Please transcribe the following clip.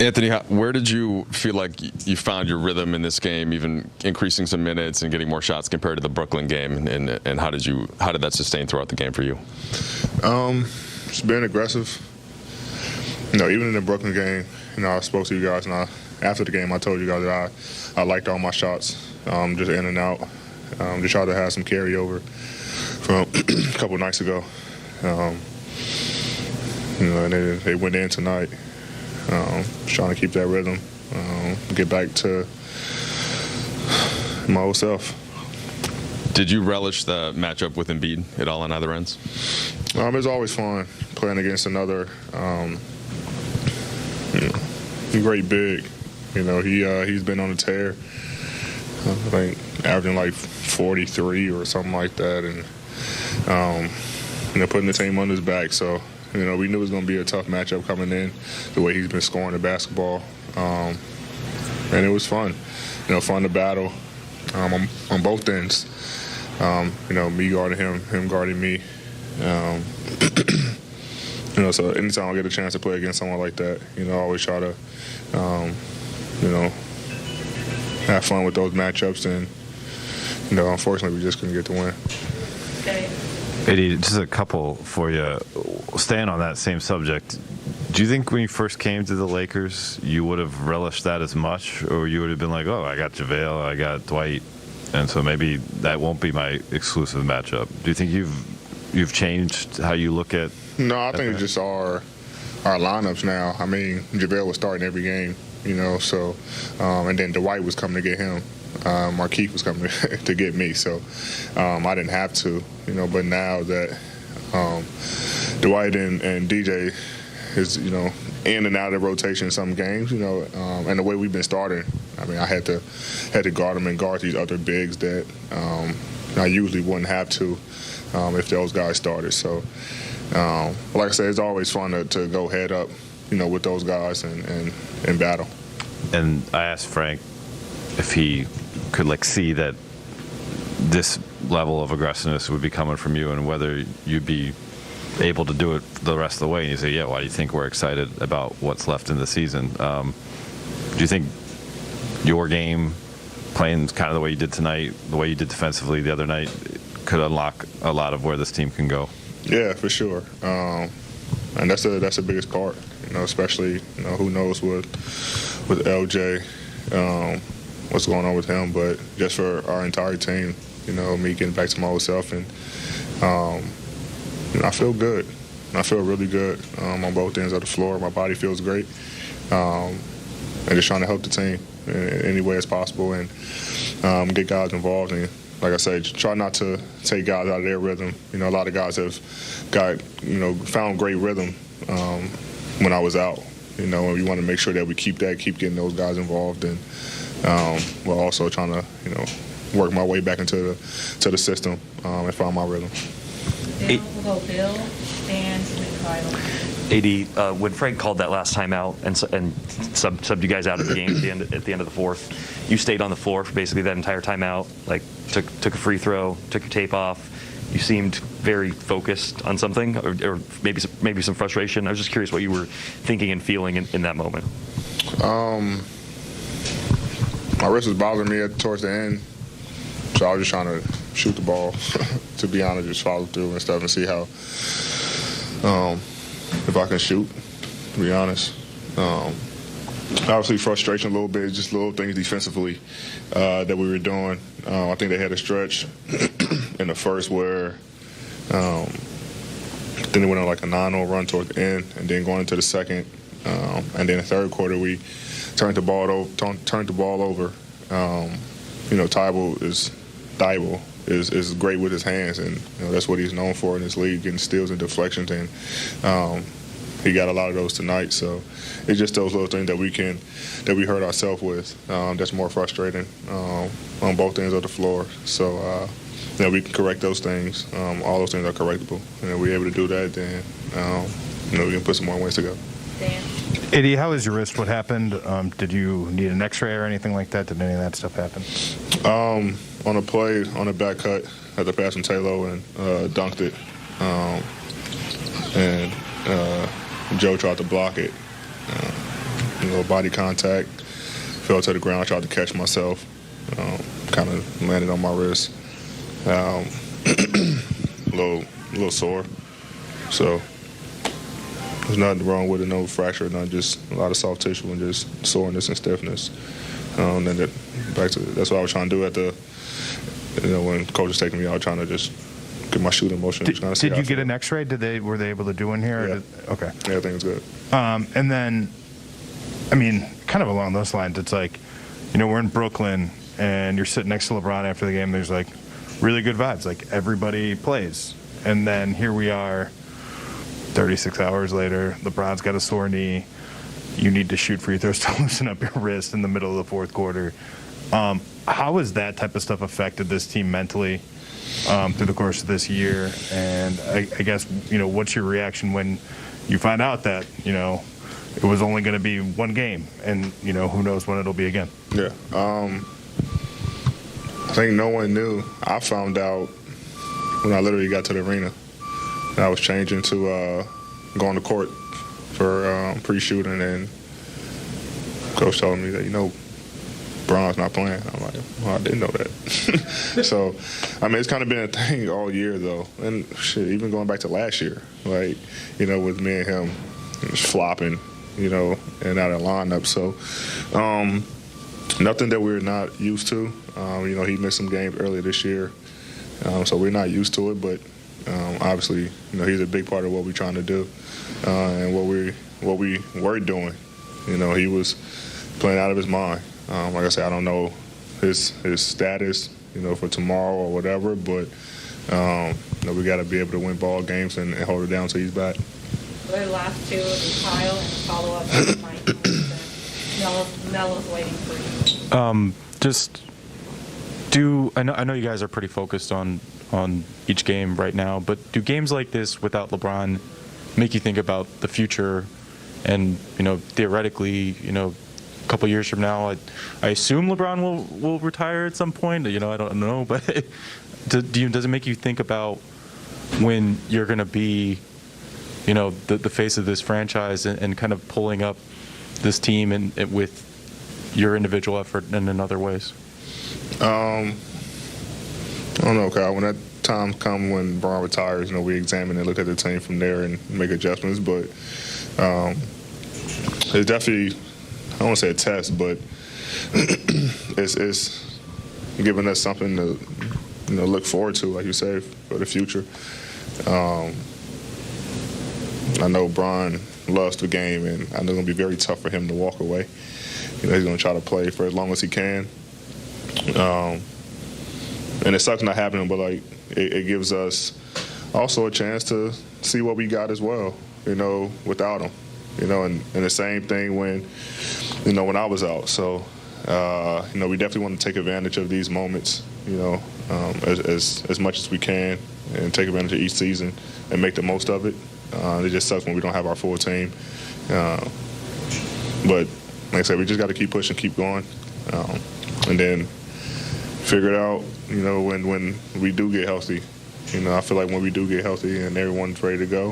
Anthony, where did you feel like you found your rhythm in this game, even increasing some minutes and getting more shots compared to the Brooklyn game, and how did that sustain throughout the game for you? Just being aggressive. Even in the Brooklyn game, I spoke to you guys, and after the game, I told you guys that I liked all my shots, just in and out. Just try to have some carryover from a couple nights ago. And they went in tonight. Just trying to keep that rhythm, get back to my old self. Did you relish the matchup with Embiid at all on either ends? It's always fun playing against another great big. He's been on a tear. I think averaging like 43 or something like that, and putting the team on his back. So. We knew it was going to be a tough matchup coming in, the way he's been scoring the basketball. And it was fun. Fun to battle on both ends. Me guarding him guarding me. So anytime I get a chance to play against someone like that, I always try to, have fun with those matchups. And, unfortunately, we just couldn't get the win. Okay. Eddie, just a couple for you. Staying on that same subject, do you think when you first came to the Lakers, you would have relished that as much, or you would have been like, oh, I got JaVale, I got Dwight, and so maybe that won't be my exclusive matchup? Do you think you've changed how you look at? No, I think it's just our lineups now. I mean, JaVale was starting every game, so and then Dwight was coming to get him. Markeith was coming to get me, so I didn't have to, but now that Dwight and DJ is, in and out of rotation in some games, and the way we've been starting, I mean, I had to guard them and guard these other bigs that I usually wouldn't have to if those guys started. So, like I said, it's always fun to go head up, with those guys and battle. And I asked Frank if he could see that this level of aggressiveness would be coming from you, and whether you'd be able to do it the rest of the way. And you say, yeah, why do you think we're excited about what's left in the season? Do you think your game, playing kind of the way you did tonight, the way you did defensively the other night, could unlock a lot of where this team can go? Yeah, for sure. And that's the biggest part, especially, who knows with LJ, what's going on with him, but just for our entire team, me getting back to my old self, and I feel good. I feel really good on both ends of the floor. My body feels great, and just trying to help the team in any way as possible, and get guys involved. And like I said, try not to take guys out of their rhythm. A lot of guys have found great rhythm when I was out. And we want to make sure that we keep getting those guys involved, and we're also trying to, work my way back into the system and find my rhythm. Bill, we'll go Bill, Stan, Kyle. AD, when Frank called that last timeout and subbed you guys out of the game at the end of the fourth, you stayed on the floor for basically that entire timeout. Took a free throw, took your tape off. You seemed very focused on something, or maybe some frustration. I was just curious what you were thinking and feeling in that moment. My wrist was bothering me towards the end, so I was just trying to shoot the ball. To be honest, just follow through and stuff and see how if I can shoot. To be honest, obviously frustration a little bit, just little things defensively that we were doing. I think they had a stretch in the first where then they went on like a 9-0 run toward the end, and then going into the second, and then the third quarter we turned the ball over. Thibault is great with his hands, and that's what he's known for in this league, getting steals and deflections, and he got a lot of those tonight. So it's just those little things that we hurt ourselves with. That's more frustrating on both ends of the floor. So we can correct those things. All those things are correctable, and if we're able to do that, then we can put some more ways to go. Dan. Eddie, how is your wrist? What happened? Did you need an X-ray or anything like that? Did any of that stuff happen? On a play, on a back cut, had to pass from Taylor and dunked it. And Joe tried to block it. body contact. Fell to the ground. I tried to catch myself. Kind of landed on my wrist. A little sore. So there's nothing wrong with it. No fracture. Not just a lot of soft tissue and just soreness and stiffness. And then that's what I was trying to do at the. When coach was taking me out, trying to just get my shooting motion. Did you get an X-ray? Were they able to do one here? Yeah. Okay. Yeah, everything's good. And then, I mean, kind of along those lines, it's like, we're in Brooklyn and you're sitting next to LeBron after the game. There's like really good vibes. Like everybody plays. And then here we are 36 hours later. LeBron's got a sore knee. You need to shoot free throws to loosen up your wrist in the middle of the fourth quarter. How has that type of stuff affected this team mentally through the course of this year? And I guess, what's your reaction when you find out that, it was only going to be one game and, who knows when it'll be again? Yeah. I think no one knew. I found out when I literally got to the arena. I was changing to go on the court for pre-shooting, and coach told me that, Bron's not playing. I'm like, well, I didn't know that. So, I mean, it's kind of been a thing all year, though. And shit, even going back to last year, like, with me and him, it was flopping, and out of lineup. So, nothing that we're not used to. He missed some games earlier this year. So we're not used to it, but obviously, he's a big part of what we're trying to do and what we were doing. He was playing out of his mind. Like I said, I don't know his status, for tomorrow or whatever, but we got to be able to win ball games and hold it down until he's back. The last two will be Kyle and follow up with Mike. Melo's waiting for you. I know you guys are pretty focused on each game right now, but do games like this without LeBron make you think about the future and, theoretically, a couple years from now, I assume LeBron will retire at some point. I don't know, but does it make you think about when you're going to be, the face of this franchise and kind of pulling up this team and with your individual effort and in other ways? I don't know, Kyle. When that time comes when Bron retires, we examine and look at the team from there and make adjustments. But it's definitely, I don't want to say a test, but it's giving us something to look forward to, like you say, for the future. I know Bron loves the game, and I know it's going to be very tough for him to walk away. He's going to try to play for as long as he can. And it sucks not having him, but it gives us also a chance to see what we got as well, without him. And the same thing when I was out. So, we definitely want to take advantage of these moments, as much as we can, and take advantage of each season and make the most of it. It just sucks when we don't have our full team. But like I said, we just got to keep pushing, keep going, and then figure it out, when we do get healthy. I feel like when we do get healthy and everyone's ready to go,